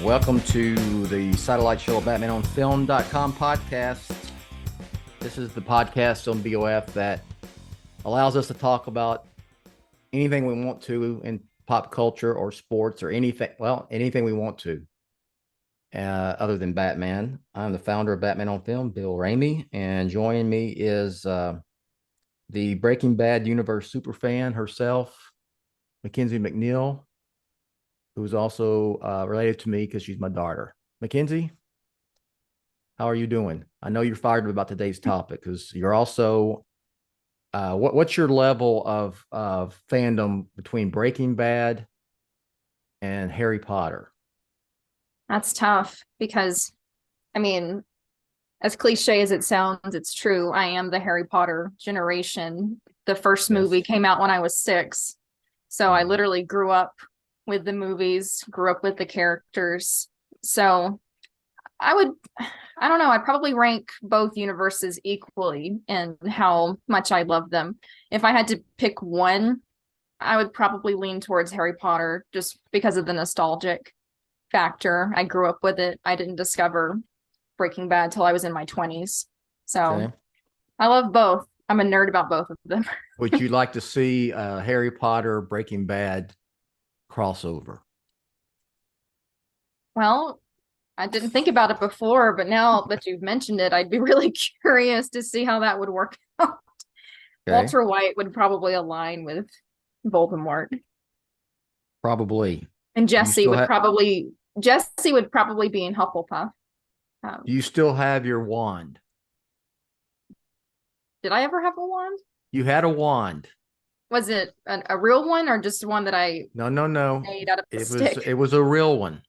Welcome to the Satellite Show of BatmanOnFilm.com podcast. This is the podcast on BOF that allows us to talk about anything we want to in pop culture or sports or anything we want to, other than Batman. I'm the founder of Batman on Film, Bill Ramey, and joining me is the Breaking Bad universe superfan herself, Makenzie McNeill, who's also related to me because she's my daughter. Makenzie, how are you doing? I know you're fired about today's topic because you're also, what's your level of fandom between Breaking Bad and Harry Potter? That's tough because, I mean, as cliche as it sounds, it's true. I am the Harry Potter generation. The first movie came out when I was 6. So I literally grew up with the movies, grew up with the characters. So I don't know, I'd probably rank both universes equally in how much I love them. If I had to pick one, I would probably lean towards Harry Potter just because of the nostalgic factor. I grew up with it. I didn't discover Breaking Bad till I was in my 20s. So I love both. I'm a nerd about both of them. Would you like to see Harry Potter Breaking Bad crossover? Well, I didn't think about it before, but now that you've mentioned it, I'd be really curious to see how that would work out. Okay. Walter White would probably align with Voldemort. Probably. And Jesse would probably be in Hufflepuff. Do you still have your wand? Did I ever have a wand? You had a wand. Was it a real one or just one that I No. made out of a stick? It was a real one.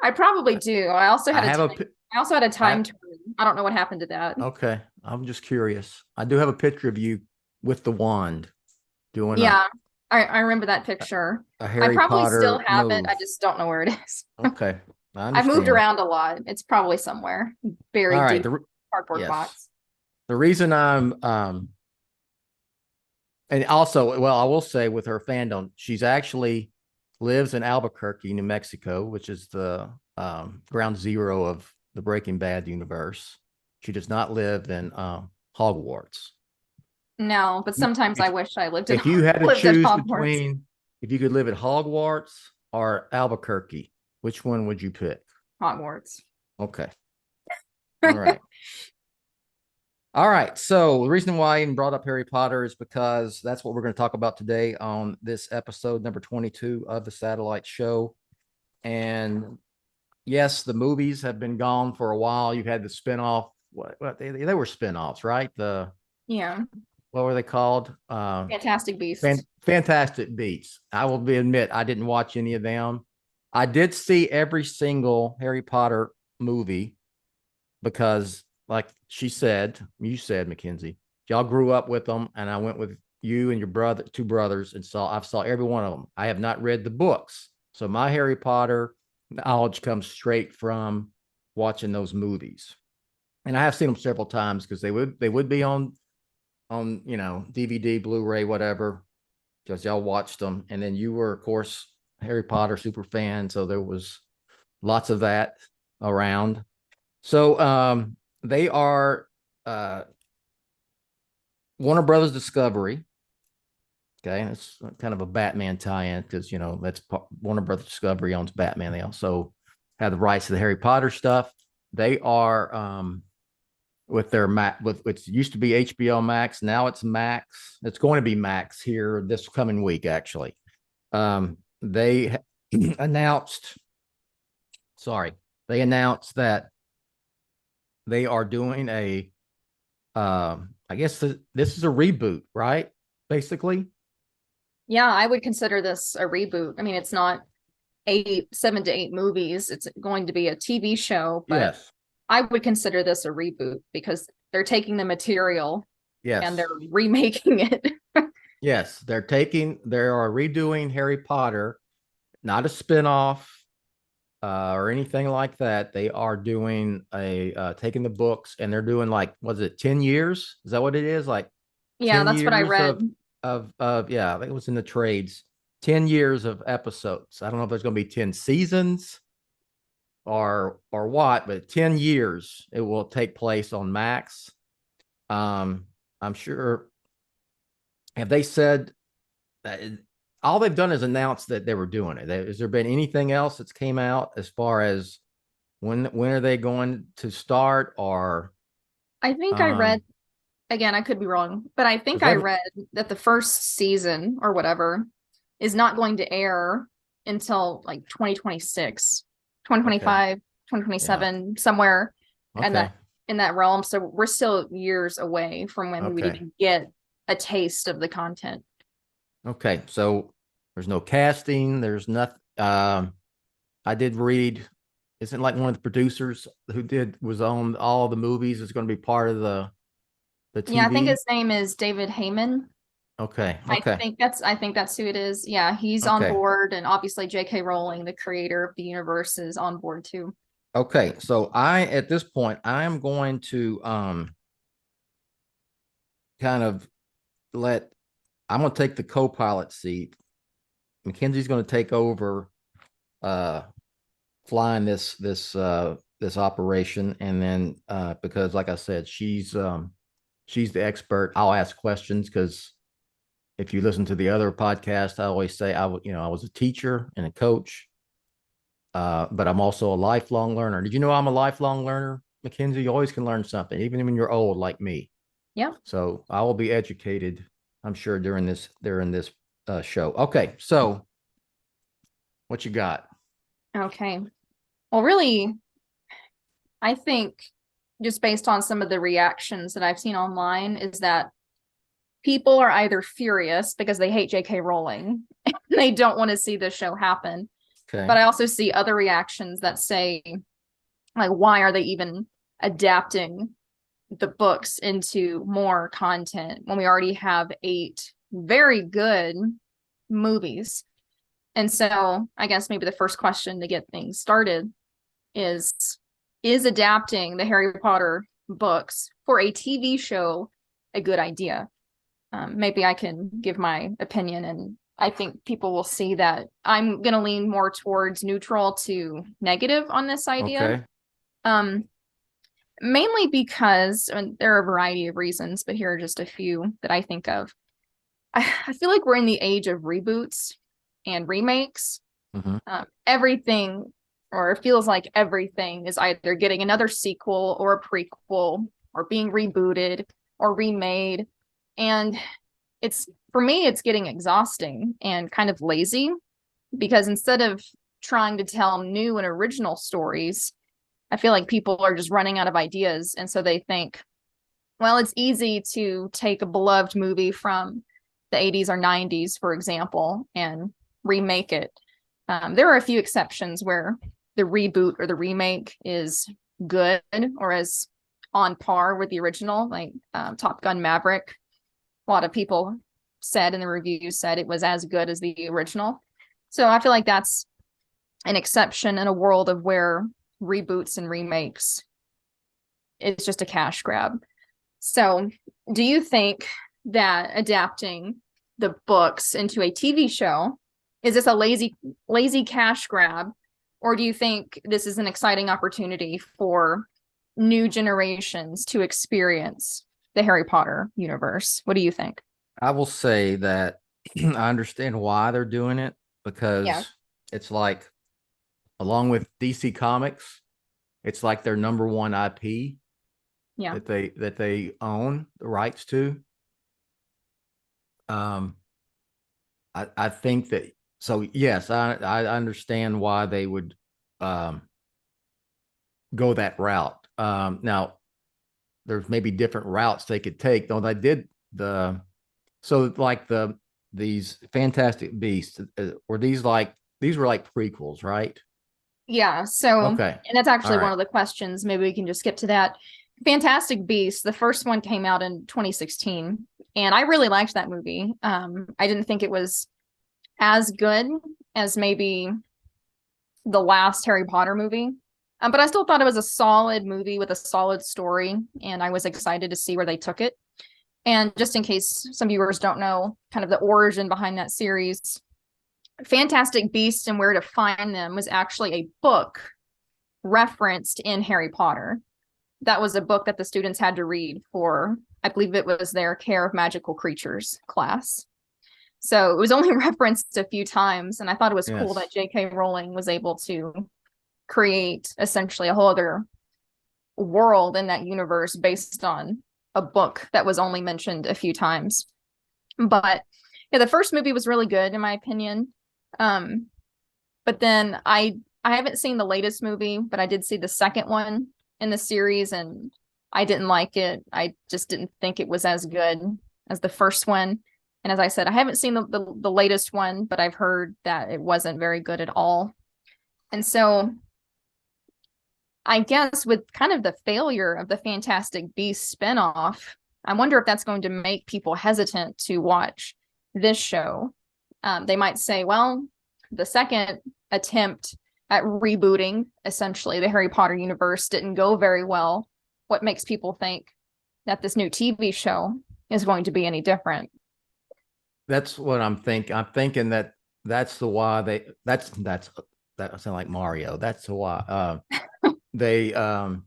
I probably do. I also had a time turn. I don't know what happened to that. Okay. I'm just curious. I do have a picture of you with the wand doing I remember that picture. a Harry I probably Potter still have move. it. I just don't know where it is. Okay. I've moved around a lot. It's probably somewhere buried deep in a cardboard box. The reason I'm and also, well, I will say with her fandom, she's actually lives in Albuquerque, New Mexico, which is the ground zero of the Breaking Bad universe. She does not live in Hogwarts. No, but sometimes I wish I lived in. If you had to choose between, if you could live at Hogwarts or Albuquerque, which one would you pick? Hogwarts. Okay. All right. All right. So the reason why I even brought up Harry Potter is because that's what we're going to talk about today on this episode number 22 of the Satellite Show. And yes, the movies have been gone for a while. You've had the spinoff. What they were spinoffs, right? What were they called? Fantastic Beasts. Fantastic Beasts. I will admit I didn't watch any of them. I did see every single Harry Potter movie because, like you said, Makenzie, y'all grew up with them, and I went with you and your two brothers, and I saw every one of them. I have not read the books, so my Harry Potter knowledge comes straight from watching those movies, and I have seen them several times because they would be on DVD, Blu-ray, whatever, because y'all watched them, and then you were, of course, Harry Potter super fan, so there was lots of that around. So they are Warner Brothers Discovery. Okay, it's kind of a Batman tie-in because that's Warner Brothers Discovery owns Batman. They also have the rights to the Harry Potter stuff. They are with their which used to be HBO Max, now it's Max. It's going to be Max here this coming week, actually. They announced that they are doing I guess this is a reboot, right? Basically. Yeah, I would consider this a reboot. I mean, it's not 7 to 8 movies. It's going to be a TV show, but yes. I would consider this a reboot because they're taking the material and they're remaking it. Yes, they are redoing Harry Potter, not a spinoff or anything like that. They are doing taking the books and they're doing 10 years? Is that what it is? Yeah, that's what I read. I think it was in the trades. 10 years of episodes. I don't know if there's going to be 10 seasons or what, but 10 years it will take place on Max. I'm sure. Have they said that all they've done is announce that they were doing it? Has there been anything else that's came out as far as when are they going to start? Or I think I read, again, I could be wrong, but I think I read that the first season or whatever is not going to air until like 2026, 2025, okay. 2027, somewhere Okay. in that realm. So we're still years away from when we would even get a taste of the content. Okay. So there's no casting, there's nothing. I did read, isn't like one of the producers who was on all the movies is going to be part of the TV? Yeah, I think his name is David Heyman. Okay. I think that's who it is. Yeah, he's on board, and obviously J.K. Rowling, the creator of the universe, is on board too. Okay, so at this point I am going to kind of I'm going to take the co-pilot seat. Mackenzie's going to take over flying this operation, and then because like I said, she's the expert. I'll ask questions because if you listen to the other podcast, I always say I was a teacher and a coach, but I'm also a lifelong learner. Did you know I'm a lifelong learner, Makenzie? You always can learn something, even when you're old like me. Yeah. So I will be educated, I'm sure, during this show. Okay, so what you got? Okay. Well, really, I think just based on some of the reactions that I've seen online is that people are either furious because they hate J.K. Rowling and they don't want to see this show happen. Okay. But I also see other reactions that say, like, why are they even adapting the books into more content when we already have 8 very good movies? And so I guess maybe the first question to get things started is adapting the Harry Potter books for a TV show a good idea? Maybe I can give my opinion, and I think people will see that I'm going to lean more towards neutral to negative on this idea. Okay. Mainly because there are a variety of reasons, but here are just a few that I think of. I feel like we're in the age of reboots and remakes. Mm-hmm. Everything, or it feels like everything, is either getting another sequel or a prequel or being rebooted or remade. And for me, it's getting exhausting and kind of lazy, because instead of trying to tell new and original stories, I feel like people are just running out of ideas. And so they think, well, it's easy to take a beloved movie from the 80s or 90s, for example, and remake it. There are a few exceptions where the reboot or the remake is good or is on par with the original, like Top Gun Maverick. A lot of people said in the reviews said it was as good as the original. So I feel like that's an exception in a world of where reboots and remakes, it's just a cash grab. So do you think that adapting the books into a TV show, is this a lazy cash grab, or do you think this is an exciting opportunity for new generations to experience the Harry Potter universe? What do you think? I will say that I understand why they're doing it, because it's like, along with DC Comics, it's like their number one IP that they own the rights to. I think that, so yes, I understand why they would go that route. Now there's maybe different routes they could take, though. They did these Fantastic Beasts, were these were like prequels, right? Yeah. So, okay. And that's actually one of the questions. Maybe we can just skip to that. Fantastic Beasts, the first one came out in 2016, and I really liked that movie. I didn't think it was as good as maybe the last Harry Potter movie, but I still thought it was a solid movie with a solid story, and I was excited to see where they took it. And just in case some viewers don't know kind of the origin behind that series, Fantastic Beasts and Where to Find Them was actually a book referenced in Harry Potter. That was a book that the students had to read for, I believe it was their Care of Magical Creatures class. So it was only referenced a few times, and I thought it was cool that J.K. Rowling was able to create essentially a whole other world in that universe based on a book that was only mentioned a few times. But yeah, the first movie was really good in my opinion. But then I haven't seen the latest movie, but I did see the second one in the series, and I didn't like it. I just didn't think it was as good as the first one. And as I said, I haven't seen the latest one, but I've heard that it wasn't very good at all. And so I guess with kind of the failure of the Fantastic Beasts spinoff, I wonder if that's going to make people hesitant to watch this show. They might say, well, the second attempt at rebooting essentially the Harry Potter universe didn't go very well. What makes people think that this new TV show is going to be any different? That's what I'm thinking. I'm thinking that that's the why that sounds like Mario. That's the why they are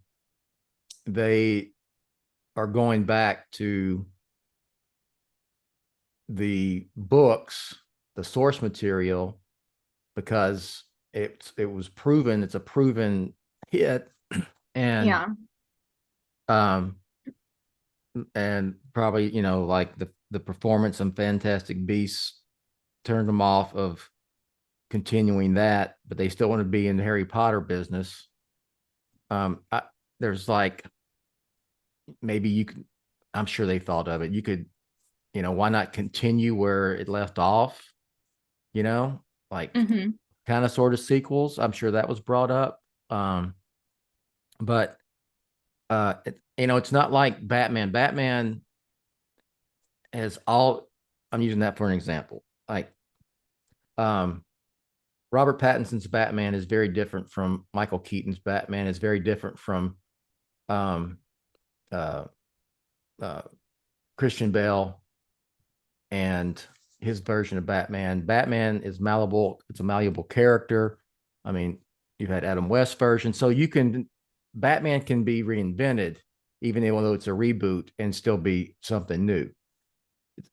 going back to the books, the source material, because it was proven, it's a proven hit, and and probably, you know, like the performance in Fantastic Beasts turned them off of continuing that, but they still want to be in the Harry Potter business. There's like, maybe you could, I'm sure they thought of it. You could, you know, why not continue where it left off? You know, like kind of sort of sequels. I'm sure that was brought up. But you know, it's not like Batman. Batman has all, I'm using that for an example. Like Robert Pattinson's Batman is very different from Michael Keaton's Batman, is very different from Christian Bale and his version of Batman. Batman is malleable. It's a malleable character. I mean, you've had Adam West's version. So Batman can be reinvented, even though it's a reboot, and still be something new.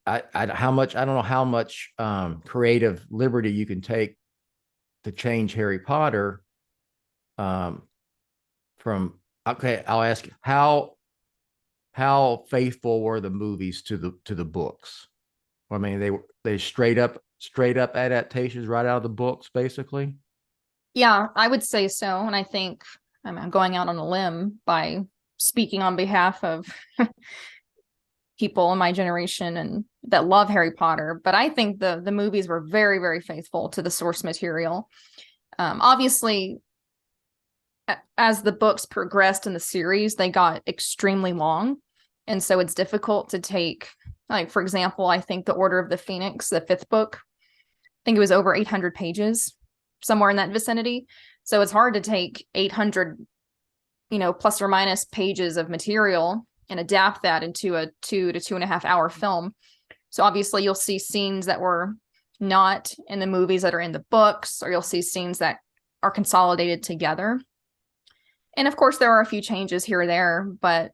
I don't know how much creative liberty you can take to change Harry Potter from, okay, I'll ask you, how faithful were the movies to the books? I mean, they straight up adaptations right out of the books, basically. Yeah, I would say so. And I think I'm going out on a limb by speaking on behalf of people in my generation and that love Harry Potter, but I think the movies were very, very faithful to the source material. Obviously, as the books progressed in the series, they got extremely long. And so it's difficult to take, like, for example, I think The Order of the Phoenix, the fifth book, I think it was over 800 pages, somewhere in that vicinity. So it's hard to take 800, you know, plus or minus pages of material and adapt that into a 2 to 2.5 hour film. So obviously you'll see scenes that were not in the movies that are in the books, or you'll see scenes that are consolidated together. And of course, there are a few changes here or there, but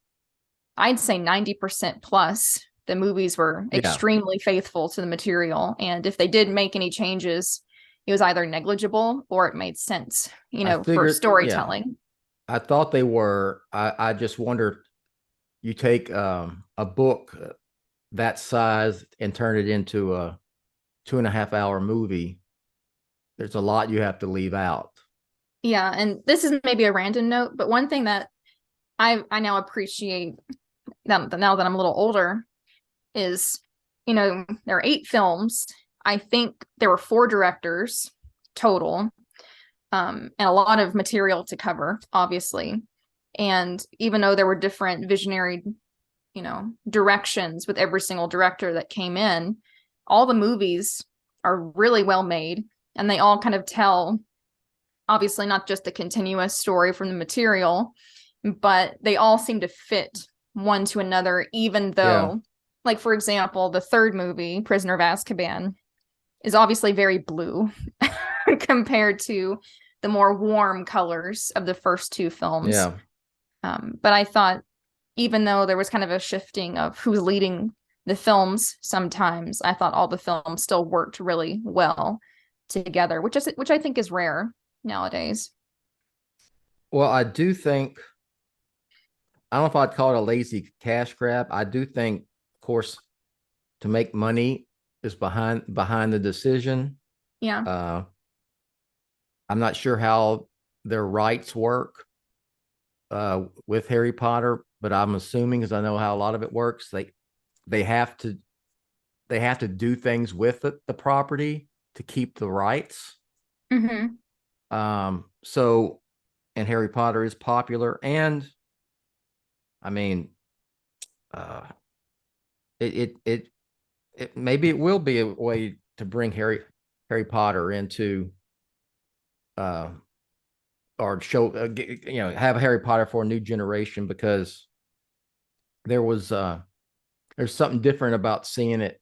I'd say 90% plus the movies were extremely faithful to the material. And if they did make any changes, it was either negligible or it made sense, you know, for storytelling. Yeah. I thought they were. I just wondered, you take a book that size and turn it into a 2.5 hour movie. There's a lot you have to leave out. Yeah. And this is maybe a random note, but one thing that I now appreciate now that I'm a little older is, you know, there are 8 films. I think there were 4 directors total, and a lot of material to cover, obviously. And even though there were different visionary, you know, directions with every single director that came in, all the movies are really well made, and they all kind of tell, obviously, not just a continuous story from the material, but they all seem to fit one to another, even though, like, for example, the third movie, Prisoner of Azkaban, is obviously very blue compared to the more warm colors of the first two films. Yeah. But I thought, even though there was kind of a shifting of who's leading the films sometimes, I thought all the films still worked really well together, which I think is rare nowadays. Well, I do think, I don't know if I'd call it a lazy cash grab. I do think, of course, to make money is behind the decision. Yeah. I'm not sure how their rights work with Harry Potter, but I'm assuming, because I know how a lot of it works, they have to do things with the property to keep the rights. Mm-hmm. So, and Harry Potter is popular, and I mean, it maybe it will be a way to bring Harry Potter into or show have Harry Potter for a new generation, because there's something different about seeing it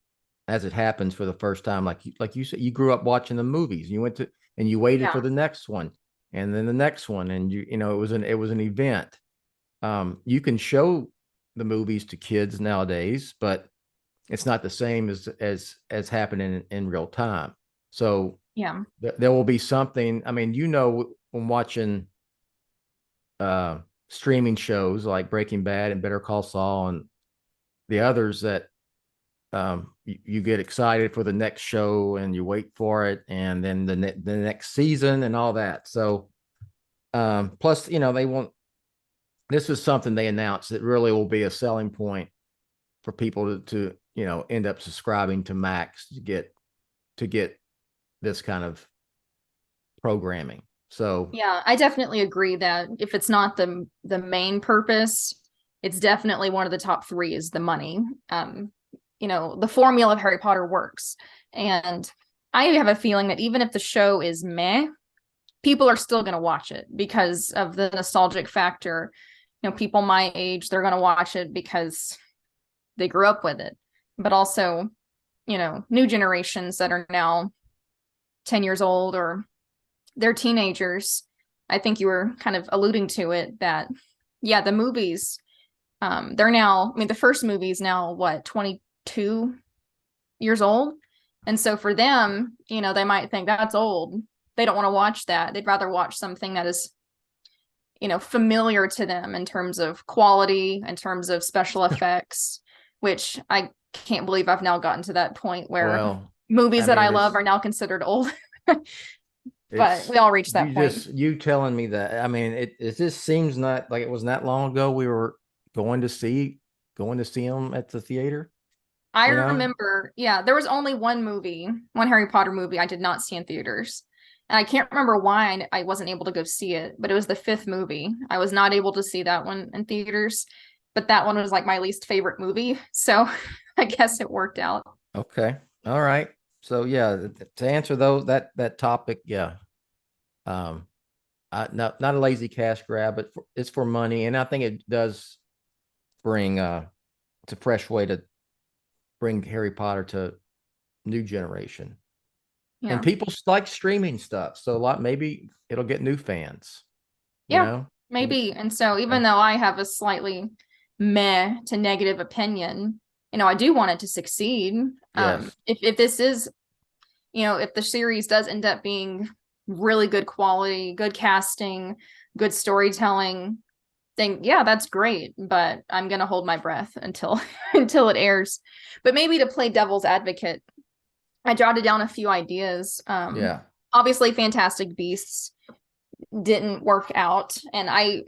as it happens for the first time. Like you said, you grew up watching the movies, you went to, and you waited for the next one, and then the next one, and it was an event. You can show the movies to kids nowadays, but it's not the same as happening in real time. So Yeah. there will be something. I mean, when watching streaming shows like Breaking Bad and Better Call Saul and the others, that you get excited for the next show and you wait for it, and then the next season and all that. So plus, they want, this is something they announced that really will be a selling point for people to end up subscribing to Max to get this kind of programming. So yeah, I definitely agree that if it's not the main purpose, it's definitely one of the top three is the money. The formula of Harry Potter works, and I have a feeling that even if the show is meh, people are still going to watch it because of the nostalgic factor. People my age, they're going to watch it because they grew up with it, but also, new generations that are now 10 years old or they're teenagers. I think you were kind of alluding to it that, yeah, the movies, they're now, the first movie is now what, 22 years old. And so for them, they might think that's old. They don't want to watch that. They'd rather watch something that is, familiar to them in terms of quality, in terms of special effects, which I can't believe I've now gotten to that point where movies that I love are now considered old. But we all reached that point. You telling me that, it just seems not like it was that long ago we were going to see them at the theater. I remember, there was only one Harry Potter movie I did not see in theaters. And I can't remember why I wasn't able to go see it, but it was the fifth movie. I was not able to see that one in theaters, but that one was like my least favorite movie. So I guess it worked out. Okay. All right. So yeah, to answer that topic, yeah. Not a lazy cash grab, but it's for money. And I think it does bring, it's a fresh way to bring Harry Potter to new generation. Yeah. And people like streaming stuff. So maybe it'll get new fans. Yeah, maybe. And so even though I have a slightly meh to negative opinion, I do want it to succeed. Yes. If this is, if the series does end up being really good quality, good casting, good storytelling, then yeah, that's great. But I'm gonna hold my breath until it airs. But maybe to play devil's advocate, I jotted down a few ideas. Obviously Fantastic Beasts didn't work out, and I'm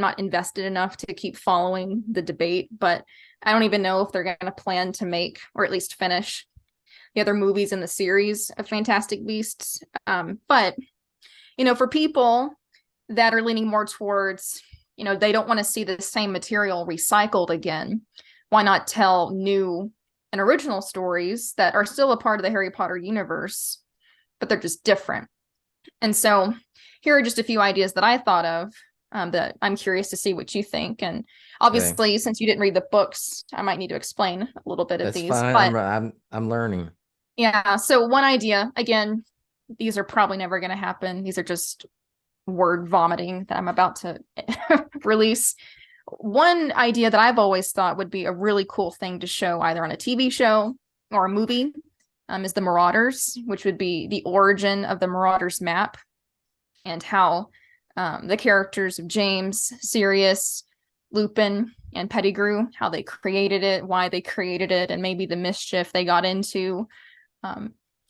not invested enough to keep following the debate, but I don't even know if they're going to plan to make, or at least finish, the other movies in the series of Fantastic Beasts. But, for people that are leaning more towards, they don't want to see the same material recycled again, why not tell new and original stories that are still a part of the Harry Potter universe, but they're just different? And so here are just a few ideas that I thought of that I'm curious to see what you think. And obviously, since you didn't read the books, I might need to explain a little bit of these. That's fine. But I'm learning. Yeah. So one idea, again, these are probably never going to happen. These are just word vomiting that I'm about to release. One idea that I've always thought would be a really cool thing to show either on a TV show or a movie is the Marauders, which would be the origin of the Marauders map and how the characters of James, Sirius, Lupin, and Pettigrew, how they created it, why they created it, and maybe the mischief they got into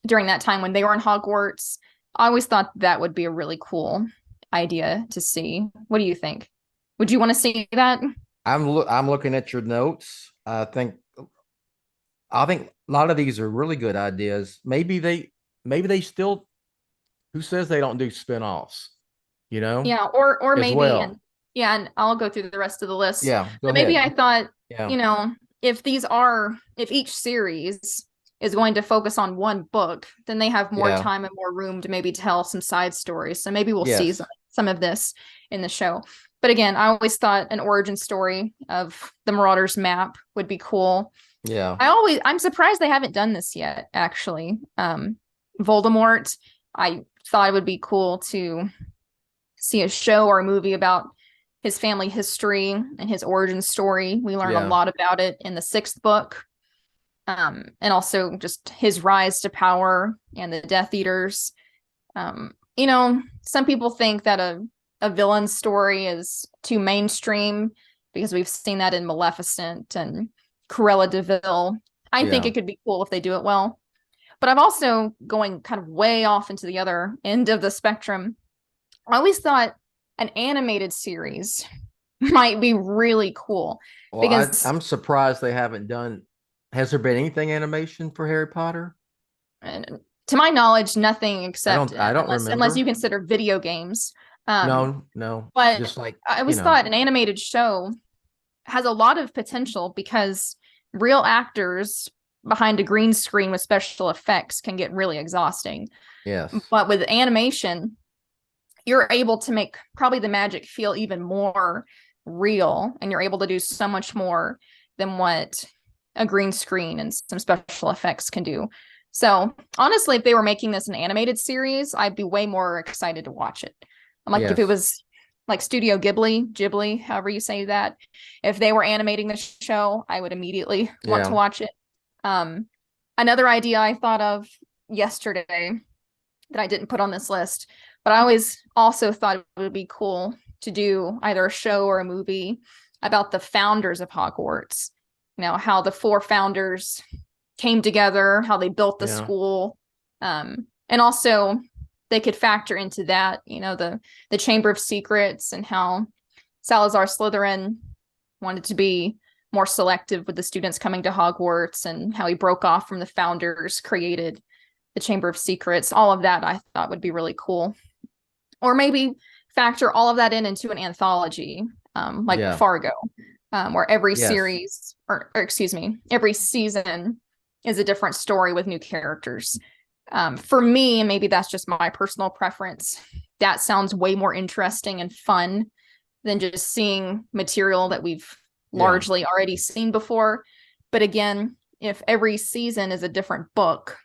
during that time when they were in Hogwarts. I always thought that would be a really cool idea to see. What do you think? Would you want to see that? I'm looking at your notes. I think a lot of these are really good ideas. Maybe they still, who says they don't do spinoffs, Yeah, or as maybe, well. and yeah, and I'll go through the rest of the list. Yeah, go But maybe I ahead. thought, Yeah. if if each series is going to focus on one book, then they have more Yeah. time and more room to maybe tell some side stories. So maybe we'll see Yes. some of this in the show. But again, I always thought an origin story of the Marauders map would be cool. Yeah. I'm surprised they haven't done this yet, actually. Voldemort, I thought it would be cool to see a show or a movie about his family history and his origin story. We learn a Yeah. lot about it in the sixth book. And also just his rise to power and the Death Eaters. Some people think that a villain story is too mainstream because we've seen that in Maleficent and Cruella de Vil. I think Yeah. it could be cool if they do it well. But I'm also going kind of way off into the other end of the spectrum. I always thought an animated series might be really cool Well, because I'm surprised they haven't done. Has there been anything animation for Harry Potter? to my knowledge, nothing except I don't unless you remember. consider video games. Um, No, no. but Just like, I always thought an animated show has a lot of potential because real actors behind a green screen with special effects can get really exhausting. yes. But with animation, you're able to make probably the magic feel even more real, and you're able to do so much more than what a green screen and some special effects can do. So honestly, if they were making this an animated series, I'd be way more excited to watch it. I'm like, if it Yes. was like Studio Ghibli, however you say that, if they were animating the show, I would immediately want to Yeah. watch it. Um, Another idea I thought of yesterday that I didn't put on this list, but I always also thought it would be cool to do either a show or a movie about the founders of Hogwarts. How the four founders came together, how they built the Yeah. school. And also they could factor into that, the Chamber of Secrets and how Salazar Slytherin wanted to be more selective with the students coming to Hogwarts and how he broke off from the founders, created the Chamber of Secrets. All of that I thought would be really cool. Or maybe factor all of that into an anthology, like Yeah. Fargo, where every Yes. series, or excuse me, every season is a different story with new characters. For me, and maybe that's just my personal preference, that sounds way more interesting and fun than just seeing material that we've Yeah. largely already seen before. But again, if every season is a different book,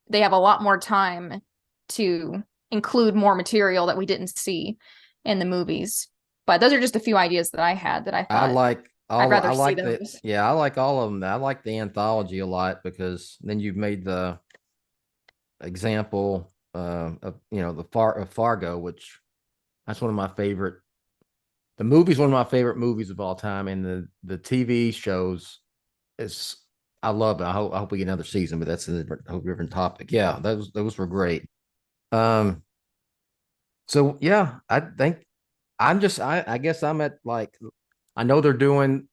they have a lot more time to include more material that we didn't see in the movies. But those are just a few ideas that I had that I I thought like I'd all, I rather see like the, those. yeah, I like all of them. I like the anthology a lot because then you've made the example of, of Fargo, which that's one of my favorite. The movie's one of my favorite movies of all time, and the TV shows is, I love it. I hope we get another season, but that's a different topic. Yeah, those were great. Um, so yeah, I think I guess I'm at like, I know they're doing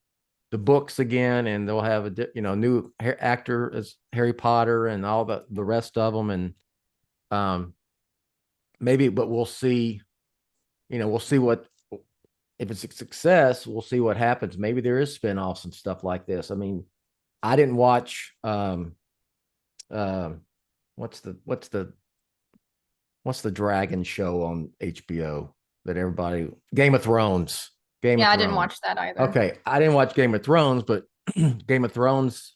the books again, and they'll have a new actor as Harry Potter and all the rest of them, and um maybe, but we'll see. We'll see what, if it's a success. We'll see what happens. Maybe there is spinoffs and stuff like this. I mean, I didn't watch what's the dragon show on HBO that everybody, Game of Thrones. Game of Yeah, I didn't Thrones. watch that either. Okay, I didn't watch Game of Thrones, but Game of Thrones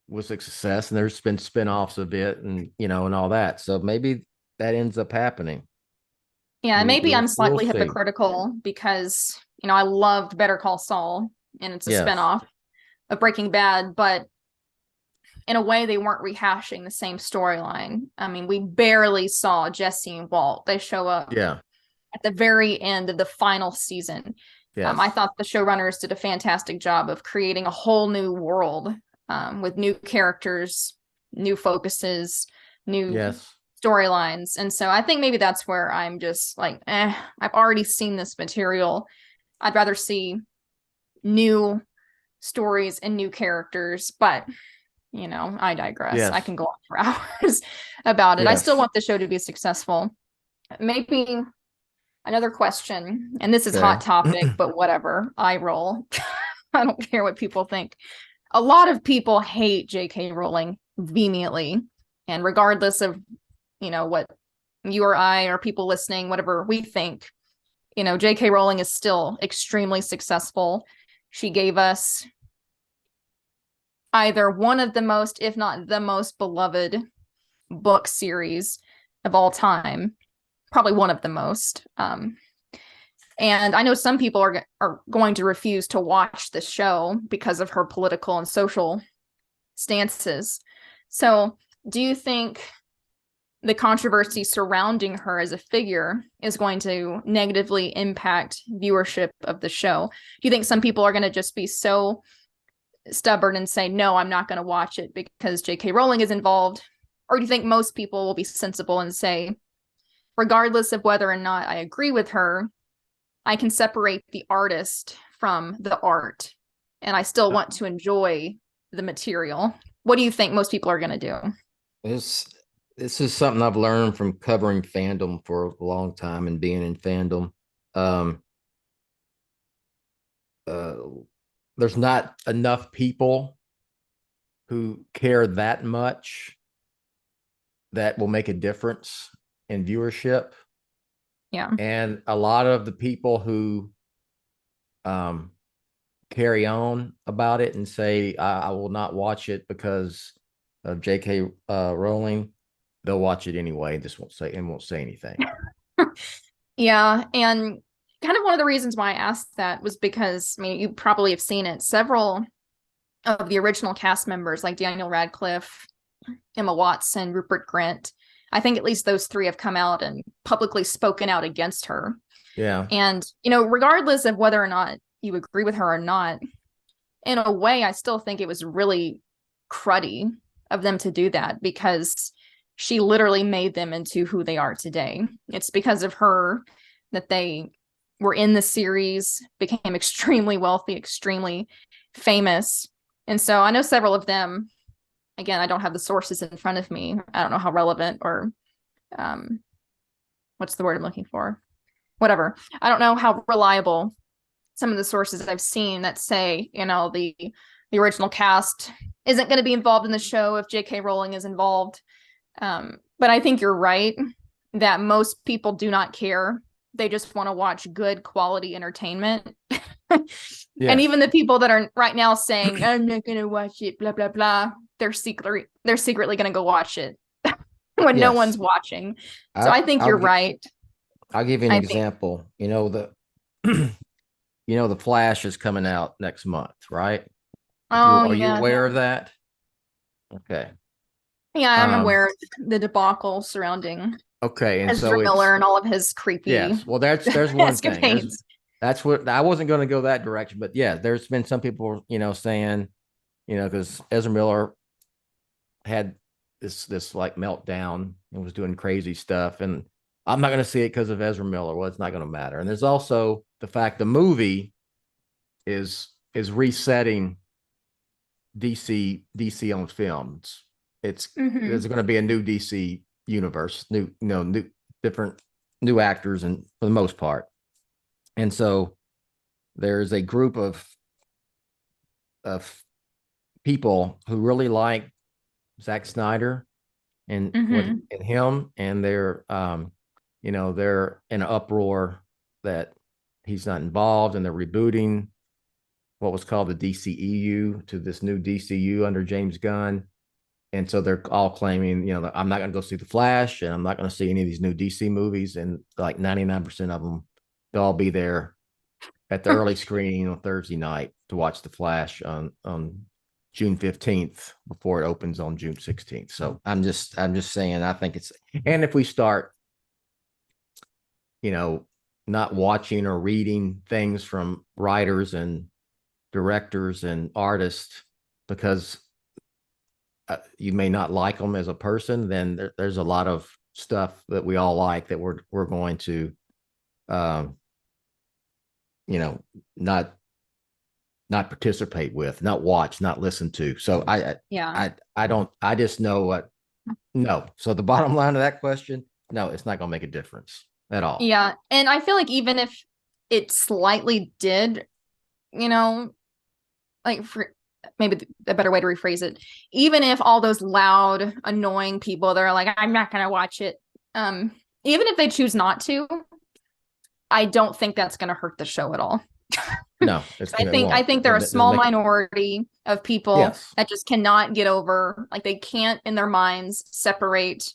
was a success, and there's been spin-offs of it, and and all that. So maybe that ends up happening. Yeah, maybe I'm We'll slightly see. hypocritical because, I loved Better Call Saul, and it's a Yes. spinoff of Breaking Bad, but in a way they weren't rehashing the same storyline. I mean, we barely saw Jesse and Walt. They show up Yeah. at the very end of the final season. Yes. I thought the showrunners did a fantastic job of creating a whole new world with new characters, new focuses, new storylines. And so I think maybe that's where I'm just like, I've already seen this material. I'd rather see new stories and new characters, but I digress. Yes. I can go on for hours about it. Yes. I still want the show to be successful. Maybe another question, and this is hot topic, but whatever, I roll. I don't care what people think. A lot of people hate J.K. Rowling vehemently, and regardless of what you or I or people listening, whatever we think, J.K. Rowling is still extremely successful. She gave us either one of the most, if not the most beloved book series of all time, probably one of the most. And I know some people are going to refuse to watch the show because of her political and social stances. So do you think the controversy surrounding her as a figure is going to negatively impact viewership of the show? Do you think some people are going to just be so stubborn and say, no, I'm not going to watch it because J.K. Rowling is involved? Or do you think most people will be sensible and say, regardless of whether or not I agree with her, I can separate the artist from the art and I still want to enjoy the material? What do you think most people are going to do? This is something I've learned from covering fandom for a long time and being in fandom. There's not enough people who care that much that will make a difference in viewership. Yeah. And a lot of the people who carry on about it and say, I will not watch it because of J.K. Rowling, they'll watch it anyway. Just won't say anything. Yeah. And kind of one of the reasons why I asked that was because, I mean, you probably have seen it. Several of the original cast members, like Daniel Radcliffe, Emma Watson, Rupert Grint, I think at least those three have come out and publicly spoken out against her. Yeah. And, regardless of whether or not you agree with her or not, in a way, I still think it was really cruddy of them to do that because she literally made them into who they are today. It's because of her that they were in the series, became extremely wealthy, extremely famous. And so I know several of them, again, I don't have the sources in front of me. I don't know how relevant or what's the word I'm looking for? Whatever. I don't know how reliable some of the sources I've seen that say, the original cast isn't going to be involved in the show if J.K. Rowling is involved. But I think you're right that most people do not care. They just want to watch good quality entertainment. Yes. And even the people that are right now saying, I'm not going to watch it, blah, blah, blah, they're secretly going to go watch it when no one's watching. So I think you're right. I'll give you an example. The Flash is coming out next month, right? Are you aware of that? Okay. Yeah, I'm aware of the debacle surrounding and Ezra Miller and all of his creepy. Yes, well, there's one thing. That's what I wasn't going to go that direction, but yeah, there's been some people, saying, because Ezra Miller had this like meltdown and was doing crazy stuff, and I'm not going to see it because of Ezra Miller. Well, it's not going to matter. And there's also the fact the movie is resetting DC on films. There's going to be a new DC universe, new different new actors, and for the most part. And so there's a group of people who really like Zack Snyder and him, and they're they're in an uproar that he's not involved, and they're rebooting what was called the DCEU to this new DCU under James Gunn. And so they're all claiming, I'm not going to go see The Flash and I'm not going to see any of these new DC movies. And like 99% of them, they'll all be there at the early screening on Thursday night to watch The Flash on June 15th before it opens on June 16th. So I'm just saying, I think it's, and if we start, not watching or reading things from writers and directors and artists because you may not like them as a person, then there's a lot of stuff that we all like that we're going to, not participate with, not watch, not listen to. So I just know what, no. So the bottom line of that question, no, it's not going to make a difference at all. Yeah. And I feel like even if it slightly did, like maybe a better way to rephrase it, even if all those loud, annoying people that are like, I'm not going to watch it, even if they choose not to, I don't think that's going to hurt the show at all. No, I think there are a small minority of people that just cannot get over, like they can't in their minds separate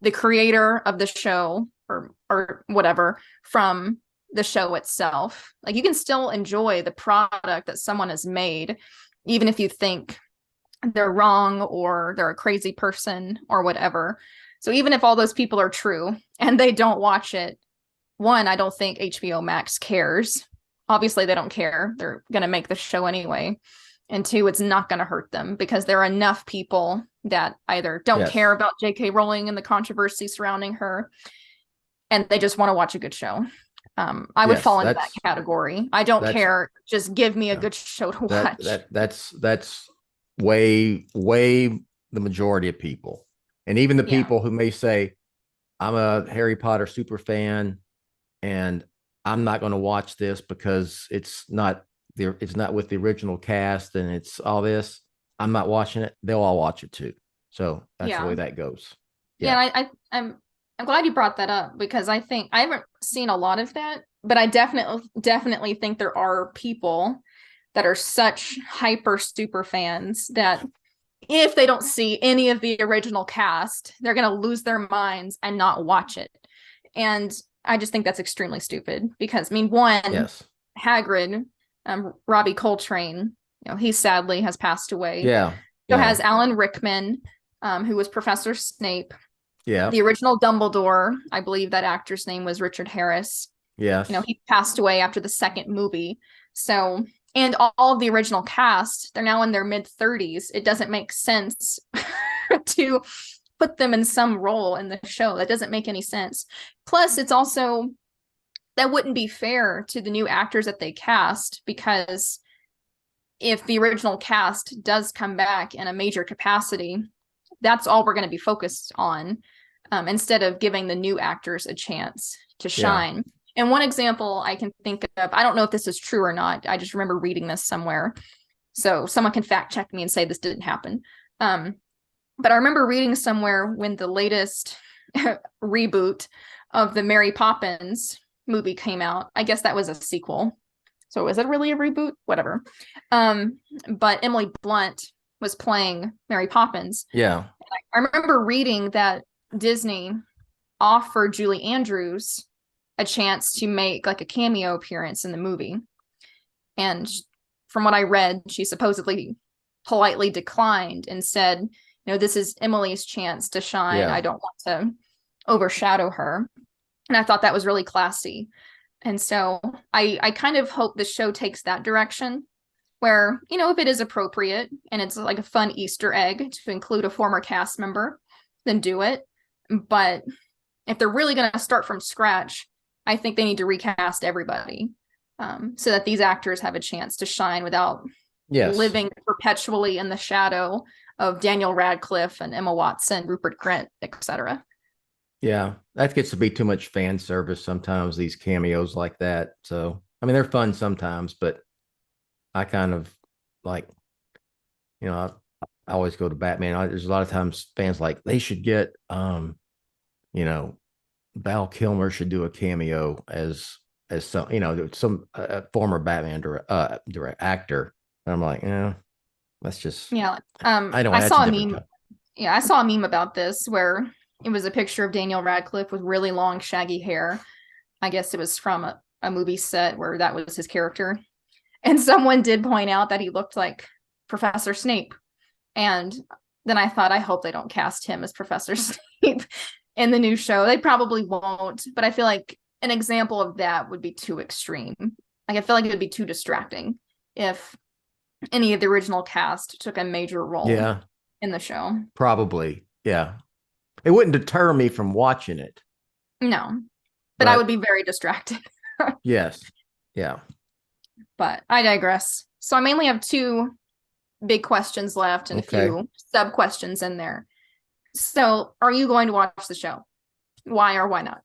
the creator of the show or whatever from the show itself. Like you can still enjoy the product that someone has made, even if you think they're wrong or they're a crazy person or whatever. So even if all those people are true and they don't watch it, one, I don't think HBO Max cares. Obviously, they don't care. They're going to make the show anyway. And two, it's not going to hurt them because there are enough people that either don't care about J.K. Rowling and the controversy surrounding her, and they just want to watch a good show. I would fall into that category. I don't care. Just give me a good show to watch. That's way the majority of people. And even the people who may say, I'm a Harry Potter super fan and I'm not going to watch this because it's not with the original cast and it's all this. I'm not watching it. They'll all watch it too. So that's the way that goes. Yeah, I'm glad you brought that up because I think I haven't seen a lot of that, but I definitely think there are people that are such hyper super fans that if they don't see any of the original cast, they're going to lose their minds and not watch it. And I just think that's extremely stupid because, Hagrid, Robbie Coltrane, he sadly has passed away. So has Alan Rickman, who was Professor Snape. The original Dumbledore, I believe that actor's name was Richard Harris. He passed away after the second movie. So, and all of the original cast, they're now in their mid-30s. It doesn't make sense to put them in some role in the show. That doesn't make any sense. Plus, it's also, that wouldn't be fair to the new actors that they cast because if the original cast does come back in a major capacity, that's all we're going to be focused on instead of giving the new actors a chance to shine. And one example I can think of, I don't know if this is true or not. I just remember reading this somewhere. So someone can fact check me and say this didn't happen. But I remember reading somewhere when the latest reboot of the Mary Poppins movie came out. I guess that was a sequel. So is it really a reboot? Whatever. But Emily Blunt was playing Mary Poppins. Yeah. I remember reading that Disney offered Julie Andrews a chance to make like a cameo appearance in the movie. And from what I read, she supposedly politely declined and said, this is Emily's chance to shine. I don't want to overshadow her. And I thought that was really classy. And so I kind of hope the show takes that direction where, if it is appropriate and it's like a fun Easter egg to include a former cast member, then do it. But if they're really going to start from scratch, I think they need to recast everybody so that these actors have a chance to shine without living perpetually in the shadow of Daniel Radcliffe and Emma Watson, Rupert Grint, etc. Yeah, that gets to be too much fan service sometimes, these cameos like that. So, I mean, they're fun sometimes, but I kind of like, I always go to Batman. There's a lot of times fans like they should get, Val Kilmer should do a cameo as as some, some former Batman direct actor. And I'm like, let's just, Yeah. I don't. I saw a meme. Yeah, I saw a meme about this where it was a picture of Daniel Radcliffe with really long, shaggy hair. I guess it was from a movie set where that was his character. And someone did point out that he looked like Professor Snape. And then I thought, I hope they don't cast him as Professor Snape in the new show. They probably won't, but I feel like an example of that would be too extreme. Like, I feel like it would be too distracting if any of the original cast took a major role in the show. Probably. Yeah. It wouldn't deter me from watching it. No, but I would be very distracted. Yes. Yeah. But I digress. So I mainly have two big questions left and a few sub questions in there. So are you going to watch the show? Why or why not?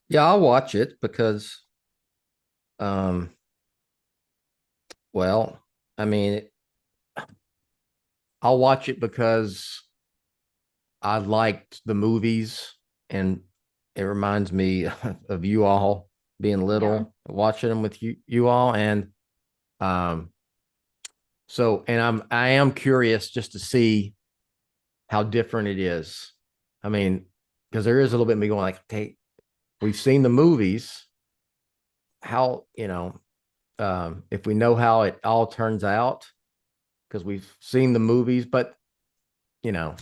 Yeah, I'll watch it because, well, I mean, I'll watch it because I liked the movies and it reminds me of you all being little, watching them with you all. And, so, and I am curious just to see how different it is. I mean, because there is a little bit of me going like, okay, we've seen the movies. How, if we know how it all turns out, because we've seen the movies, but I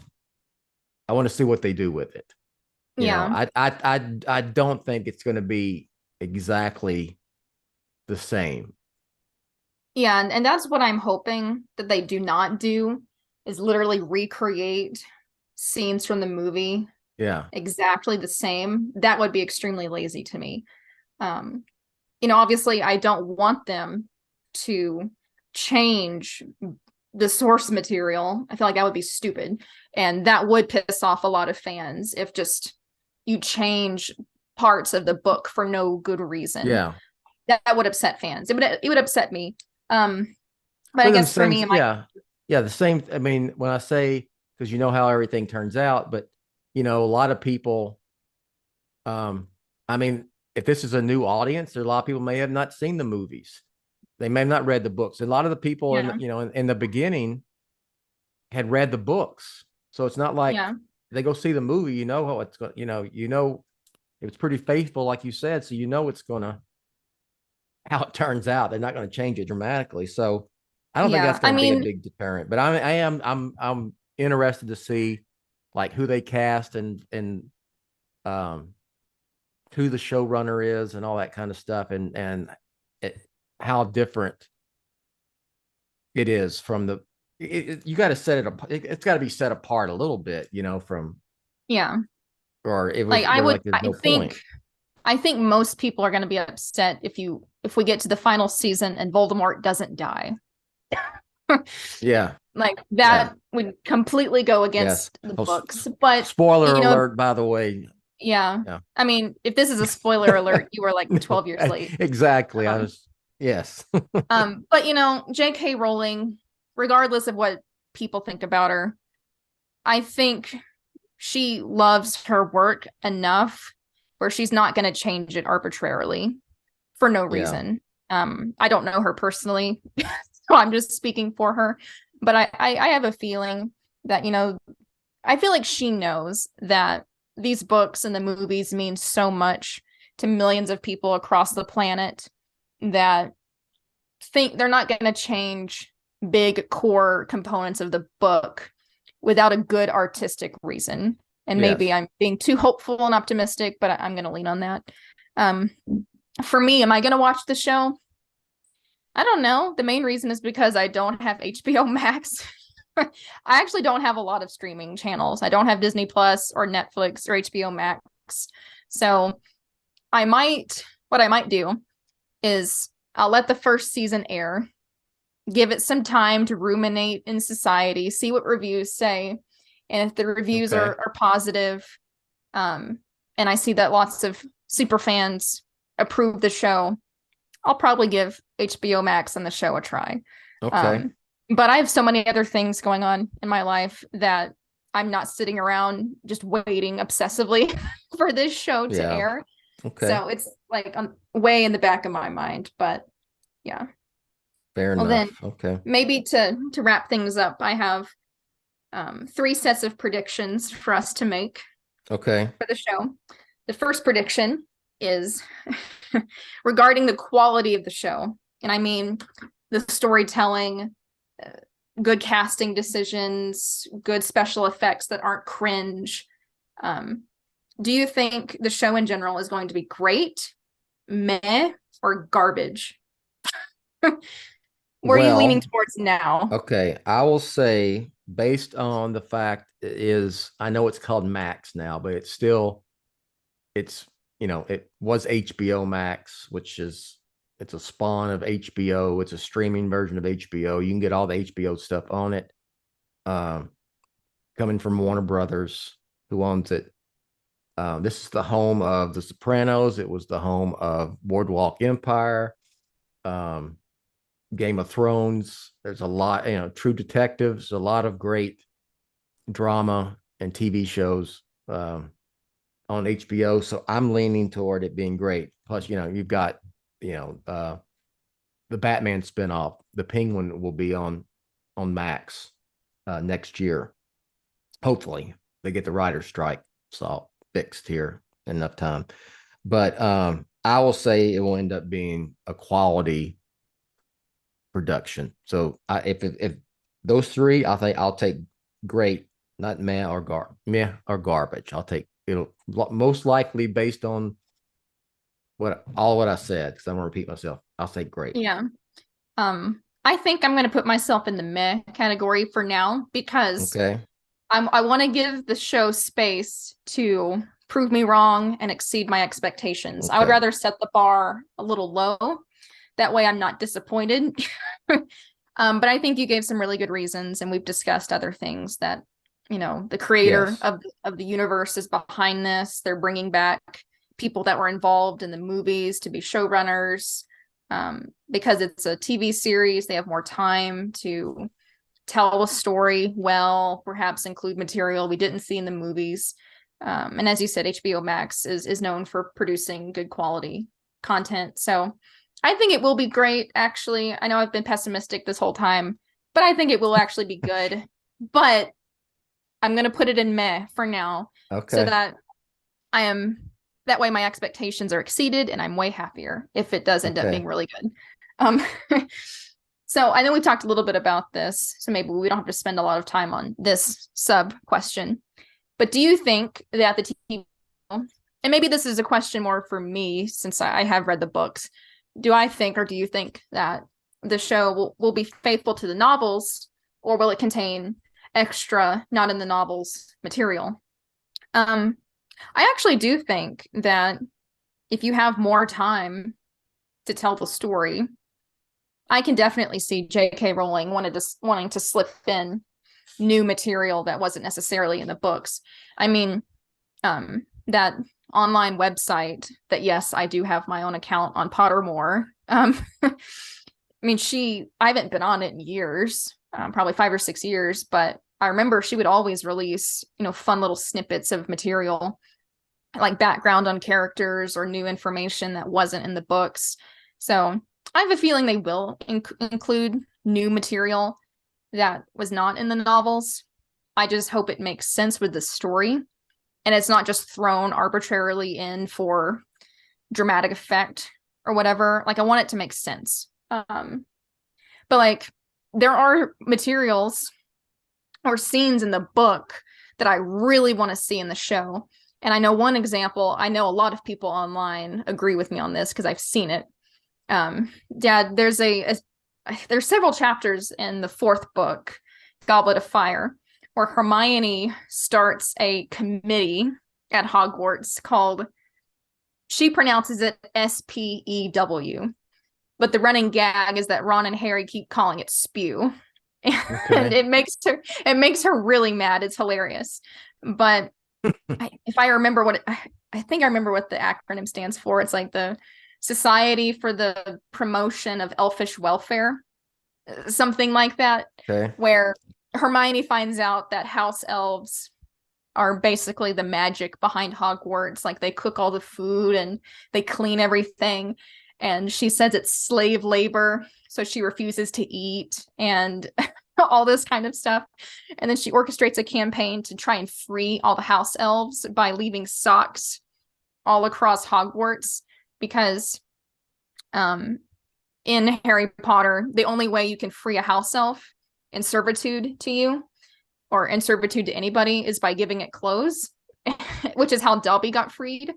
want to see what they do with it. I don't think it's going to be exactly the same. Yeah, and that's what I'm hoping that they do not do, is literally recreate scenes from the movie. Yeah. Exactly the same. That would be extremely lazy to me. Obviously I don't want them to change the source material. I feel like that would be stupid. And that would piss off a lot of fans if just you change parts of the book for no good reason. Yeah. That would upset fans. It would upset me. But I guess for me, the same. I mean, when I say, because how everything turns out, but a lot of people, I mean, if this is a new audience, there are a lot of people may have not seen the movies. They may have not read the books. A lot of the people in the beginning had read the books. So it's not like they go see the movie, how it's going, it was pretty faithful, like you said. So it's gonna, how it turns out. They're not going to change it dramatically. So I don't think that's going to be a big deterrent, but I'm interested to see like who they cast and who the showrunner is and all that kind of stuff. And how different it is from you got to set it up. It's got to be set apart a little bit, from. Yeah. Or it was I think most people are going to be upset if we get to the final season and Voldemort doesn't die. Yeah. Like that would completely go against the books. But spoiler alert, by the way. Yeah. I mean, if this is a spoiler alert, you were like 12 years late. Exactly. Yes. But J.K. Rowling, regardless of what people think about her, I think she loves her work enough where she's not going to change it arbitrarily for no reason. I don't know her personally, so I'm just speaking for her. But I have a feeling that, I feel like she knows that these books and the movies mean so much to millions of people across the planet that think they're not going to change big core components of the book without a good artistic reason. And maybe I'm being too hopeful and optimistic, but I'm going to lean on that. For me, am I going to watch the show? I don't know. The main reason is because I don't have HBO Max. I actually don't have a lot of streaming channels. I don't have Disney Plus or Netflix or HBO Max. So what I might do is I'll let the first season air, give it some time to ruminate in society, see what reviews say. And if the reviews are positive, and I see that lots of super fans approve the show, I'll probably give HBO Max and the show a try. Okay. But I have so many other things going on in my life that I'm not sitting around just waiting obsessively for this show to air. Okay. So it's like way in the back of my mind, but yeah. Fair Well, then enough. Okay. maybe to wrap things up, I have 3 sets of predictions for us to make Okay. for the show. The first prediction is regarding the quality of the show. And I mean the storytelling, uh, good casting decisions, good special effects that aren't cringe. Do you think the show in general is going to be great, meh, or garbage? Where are you leaning Well, towards now? okay. I will say, based on the fact is, I know it's called Max now, but it's still, it's, it was HBO Max, which is, it's a spawn of HBO. It's a streaming version of HBO. You can get all the HBO stuff on it. Um, Coming from Warner Brothers, who owns it. This is the home of The Sopranos. It was the home of Boardwalk Empire, um, Game of Thrones. There's a lot, True Detectives, a lot of great drama and TV shows on HBO. So I'm leaning toward it being great. Plus, you've got, you know, uh, the Batman spinoff. The Penguin will be on Max next year. Hopefully, they get the writer's strike so fixed here in enough time. But I will say it will end up being a quality production. So if those three, I think I'll take great, not meh or garbage. I'll take it'll most likely based on what I said, because I'm gonna repeat myself. I'll say great. Yeah. I think I'm going to put myself in the meh category for now because Okay. I want to give the show space to prove me wrong and exceed my expectations. I would Okay. rather set the bar a little low. That way I'm not disappointed. But I think you gave some really good reasons, and we've discussed other things that, the creator Yes. of the universe is behind this. They're bringing back people that were involved in the movies to be showrunners. Because it's a TV series, they have more time to tell a story well, perhaps include material we didn't see in the movies. And as you said, HBO Max is known for producing good quality content. So I think it will be great, actually. I know I've been pessimistic this whole time, but I think it will actually be good. But I'm going to put it in meh for now so Okay. that that way my expectations are exceeded and I'm way happier if it does end up Okay. being really good. Um, so I know we talked a little bit about this, so maybe we don't have to spend a lot of time on this sub question. But do you think that the TV, and maybe this is a question more for me since I have read the books, do you think that the show will be faithful to the novels, or will it contain extra, not in the novels material? I actually do think that if you have more time to tell the story, I can definitely see J.K. Rowling wanting to slip in new material that wasn't necessarily in the books. I mean, that online website that, yes, I do have my own account on Pottermore. I mean, I haven't been on it in years, probably 5 or 6 years, but I remember she would always release, fun little snippets of material, like background on characters or new information that wasn't in the books. So I have a feeling they will include new material that was not in the novels. I just hope it makes sense with the story and it's not just thrown arbitrarily in for dramatic effect or whatever. Like, I want it to make sense. But like, there are materials or scenes in the book that I really want to see in the show. And I know one example, I know a lot of people online agree with me on this because I've seen it. Dad, there's several chapters in the 4th book, Goblet of Fire, where Hermione starts a committee at Hogwarts called, she pronounces it SPEW, but the running gag is that Ron and Harry keep calling it spew. And Okay. it makes her really mad. It's hilarious. But if I remember I think I remember what the acronym stands for. It's like the Society for the Promotion of Elfish Welfare, something like that, Okay. where Hermione finds out that house elves are basically the magic behind Hogwarts. Like they cook all the food and they clean everything. And she says it's slave labor, so she refuses to eat and all this kind of stuff. And then she orchestrates a campaign to try and free all the house elves by leaving socks all across Hogwarts, because in Harry Potter, the only way you can free a house elf in servitude to you, or in servitude to anybody, is by giving it clothes, which is how Dobby got freed.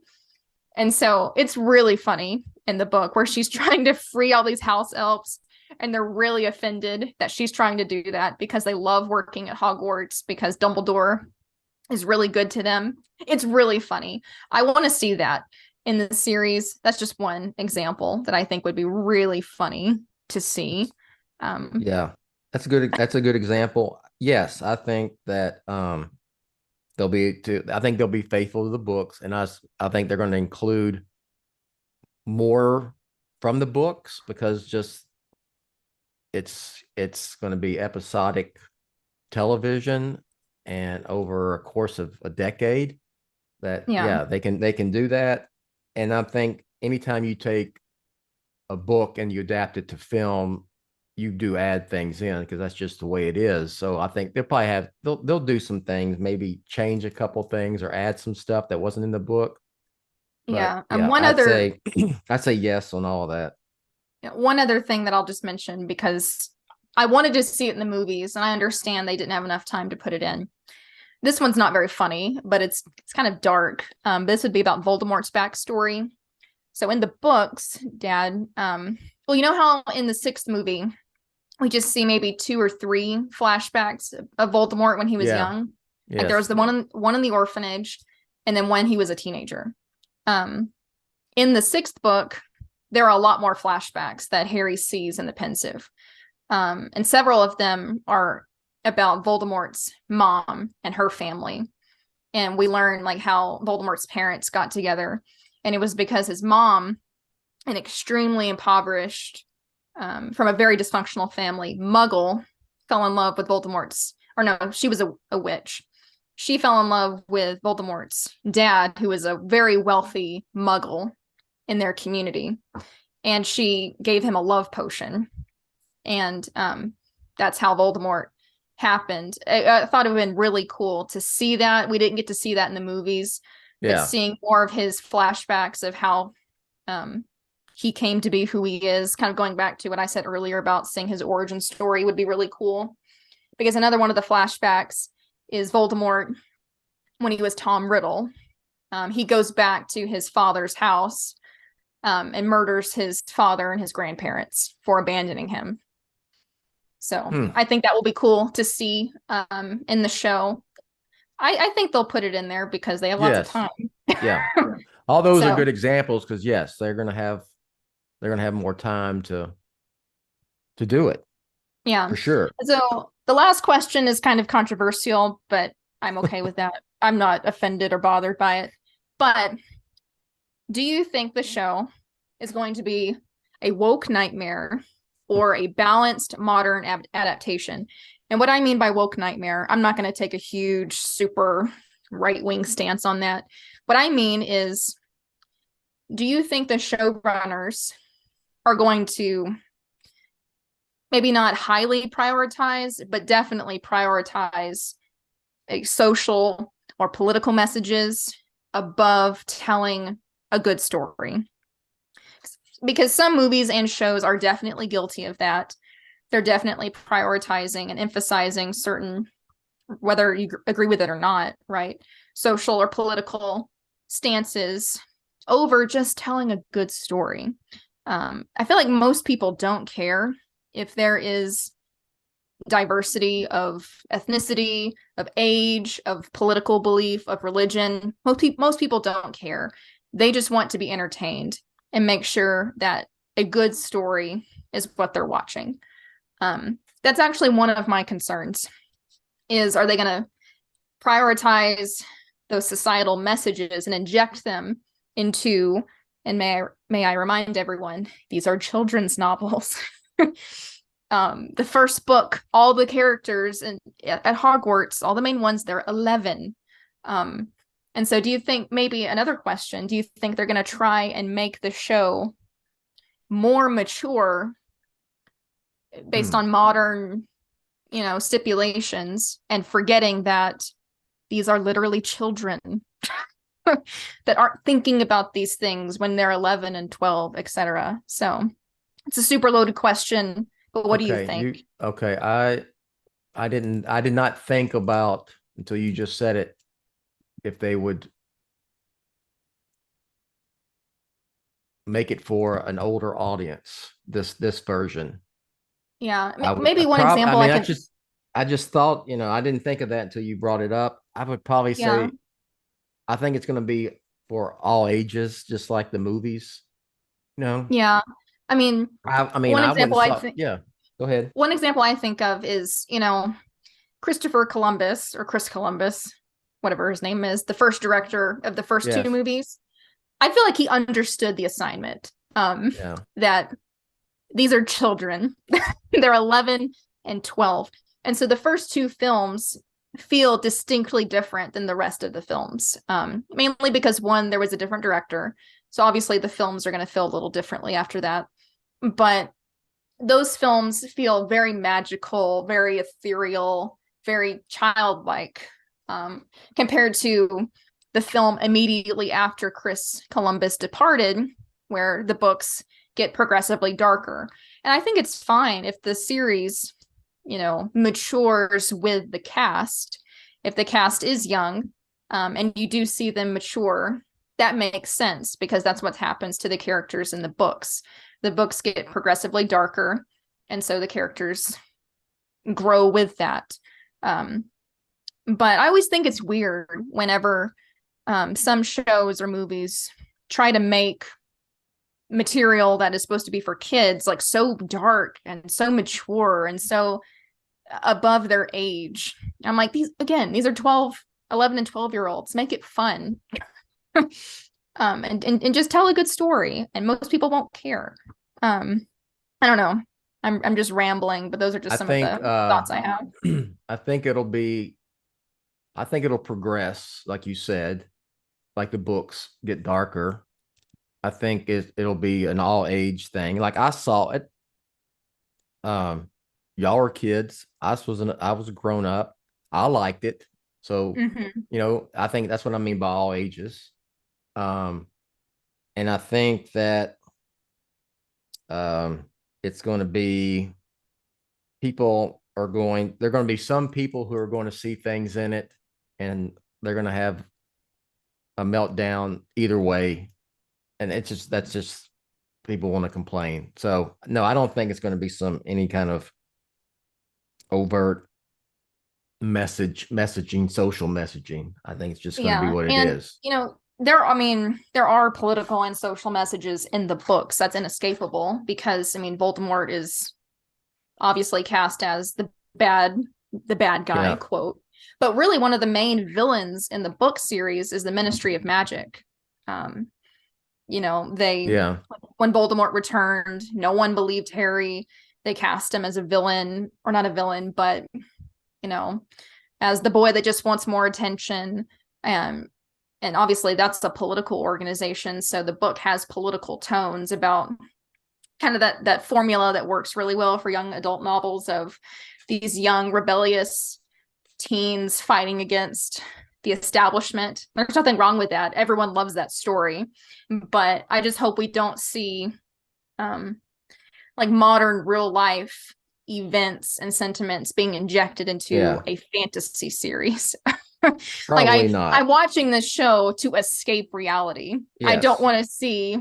And so it's really funny in the book where she's trying to free all these house elves, and they're really offended that she's trying to do that because they love working at Hogwarts because Dumbledore is really good to them. It's really funny. I want to see that in the series. That's just one example that I think would be really funny to see. Yeah, that's good. That's a good example. Yes, I think that they'll be faithful to the books, and I think they're going to include more from the books, because just it's going to be episodic television, and over a course of a decade, that they can do that. And I think anytime you take a book and you adapt it to film, you do add things in, because that's just the way it is. So I think they'll do some things, maybe change a couple things or add some stuff that wasn't in the book. But, and I'd say yes on all of that. One other thing that I'll just mention, because I wanted to see it in the movies, and I understand they didn't have enough time to put it in. This one's not very funny, but it's kind of dark. This would be about Voldemort's backstory. So in the books, Dad, well, you know how in the 6th movie, we just see maybe 2 or 3 flashbacks of Voldemort when he was young? Yes. Like there was the one in the orphanage, and then when he was a teenager. In the 6th book, there are a lot more flashbacks that Harry sees in the Pensieve. And several of them are about Voldemort's mom and her family. And we learn like how Voldemort's parents got together. And it was because his mom, an extremely impoverished, from a very dysfunctional family, Muggle, fell in love with she was a witch. She fell in love with Voldemort's dad, who was a very wealthy Muggle in their community. And she gave him a love potion. And that's how Voldemort happened. I thought it would have been really cool to see that. We didn't get to see that in the movies. But seeing more of his flashbacks of how he came to be who he is, kind of going back to what I said earlier about seeing his origin story, would be really cool. Because another one of the flashbacks is Voldemort when he was Tom Riddle. He goes back to his father's house and murders his father and his grandparents for abandoning him. So I think that will be cool to see in the show. I think they'll put it in there because they have lots of time. Yeah. All those are good examples, because yes, they're gonna have more time to do it. Yeah. For sure. So the last question is kind of controversial, but I'm okay with that. I'm not offended or bothered by it. But do you think the show is going to be a woke nightmare or a balanced modern adaptation? And what I mean by woke nightmare, I'm not going to take a huge, super right-wing stance on that. What I mean is, do you think the showrunners are going to maybe not highly prioritize, but definitely prioritize social or political messages above telling a good story? Because some movies and shows are definitely guilty of that. They're definitely prioritizing and emphasizing certain, whether you agree with it or not, right, social or political stances over just telling a good story. I feel like most people don't care if there is diversity of ethnicity, of age, of political belief, of religion. Most people don't care. They just want to be entertained and make sure that a good story is what they're watching. That's actually one of my concerns, is are they going to prioritize those societal messages and inject them into, and may I remind everyone, these are children's novels. The first book, all the characters at Hogwarts, all the main ones, they're 11. And so do you think, maybe another question, do you think they're going to try and make the show more mature based on modern, stipulations, and forgetting that these are literally children that aren't thinking about these things when they're 11 and 12, etc. So it's a super loaded question, but what do you think? I did not think about, until you just said it, if they would make it for an older audience, this version. Yeah, maybe one example I just thought, I didn't think of that until you brought it up. I would probably say, I think it's going to be for all ages, just like the movies, Yeah. I mean, one example yeah, go ahead. One example I think of is, Christopher Columbus, or Chris Columbus, whatever his name is, the first director of the first two movies. I feel like he understood the assignment, that these are children. They're 11 and 12. And so the first two films feel distinctly different than the rest of the films, mainly because, one, there was a different director. So obviously the films are going to feel a little differently after that. But those films feel very magical, very ethereal, very childlike, compared to the film immediately after Chris Columbus departed, where the books get progressively darker. And I think it's fine if the series, matures with the cast. If the cast is young, and you do see them mature, that makes sense, because that's what happens to the characters in the books. The books get progressively darker, and so the characters grow with that. But I always think it's weird whenever some shows or movies try to make material that is supposed to be for kids like so dark and so mature and so above their age. I'm like, these are 11 and 12-year-olds. Make it fun. And just tell a good story, and most people won't care. I don't know. I'm just rambling, but those are just some of the thoughts I have. I think it'll progress, like you said, like the books get darker. I think it'll be an all age thing. Like I saw it. Y'all were kids. I was grown up. I liked it. So, I think that's what I mean by all ages. And I think that it's going to be there are going to be some people who are going to see things in it, and they're going to have a meltdown either way. And that's just people want to complain. So no, I don't think it's going to be any kind of overt messaging, social messaging. I think it's just going to be what it is. There are political and social messages in the books. That's inescapable, because Voldemort is obviously cast as the bad guy, quote. But really, one of the main villains in the book series is the Ministry of Magic. When Voldemort returned, no one believed Harry. They cast him as a villain, or not a villain, but as the boy that just wants more attention. And obviously that's a political organization, so the book has political tones about kind of that formula that works really well for young adult novels, of these young rebellious teens fighting against the establishment. There's nothing wrong with that. Everyone loves that story. But I just hope we don't see like modern real life events and sentiments being injected into a fantasy series. Probably not. I'm watching this show to escape reality. Yes. I don't want to see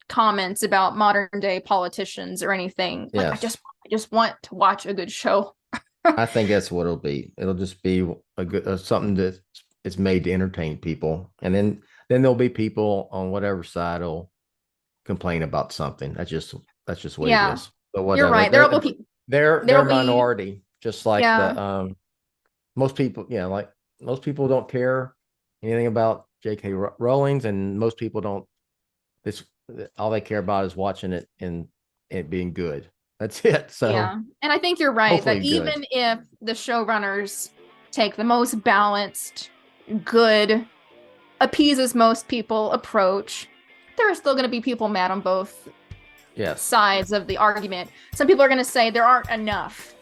comments about modern day politicians or anything. Yes. I just want to watch a good show. I think that's what it'll be. It'll just be a good something that is made to entertain people, and then there'll be people on whatever side will complain about something. That's just what it is. But whatever. You're right. They're a minority, just like the most people. Yeah, like most people don't care anything about J.K. Rowling's, and most people don't. All they care about is watching it and it being good. That's it. So and I think you're right that even if the showrunners take the most balanced good, appeases most people approach, there are still going to be people mad on both sides of the argument. Some people are going to say there aren't enough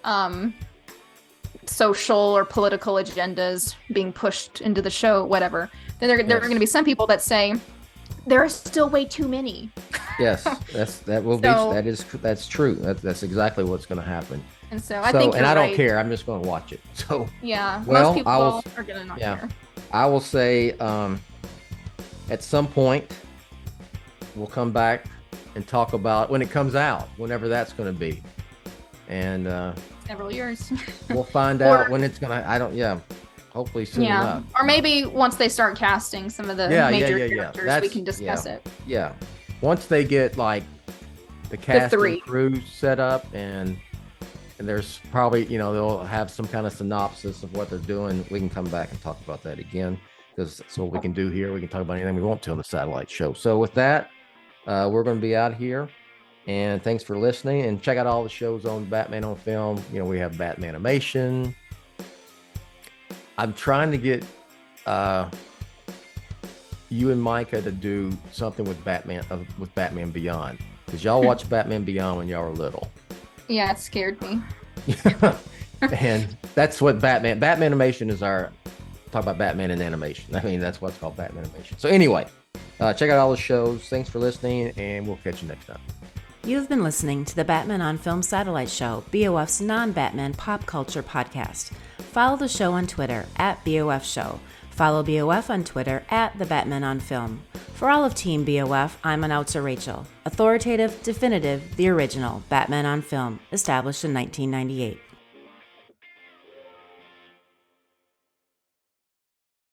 social or political agendas being pushed into the show, whatever. Then there are going to be some people that say there are still way too many. Yes, that's true. That's exactly what's going to happen. And so I think, and I don't care. I'm just going to watch it. So yeah, well, most people are going to not care. I will say, at some point, we'll come back and talk about when it comes out, whenever that's going to be, and several years. We'll find out when it's going to. Hopefully soon enough. Or maybe once they start casting some of the major characters, we can discuss it. Yeah. Once they get like the cast and crew set up, and there's probably, they'll have some kind of synopsis of what they're doing, we can come back and talk about that again, because that's what we can do here. We can talk about anything we want to on the Satellite Show. So with that, we're going to be out here, and thanks for listening, and check out all the shows on Batman on Film. We have Batman Animation. I'm trying to get you and Micah to do something with Batman Beyond, because y'all watched Batman Beyond when y'all were little. Yeah, it scared me. And that's what Batman Animation is talk about Batman in animation. I mean, that's what's called Batman Animation. So anyway, check out all the shows. Thanks for listening, and we'll catch you next time. You've been listening to the Batman on Film Satellite Show, BOF's non-Batman pop culture podcast. Follow the show on Twitter @BOF Show. Follow BOF on Twitter @The Batman on Film. For all of Team BOF, I'm announcer Rachel. Authoritative, definitive, the original Batman on Film, established in 1998.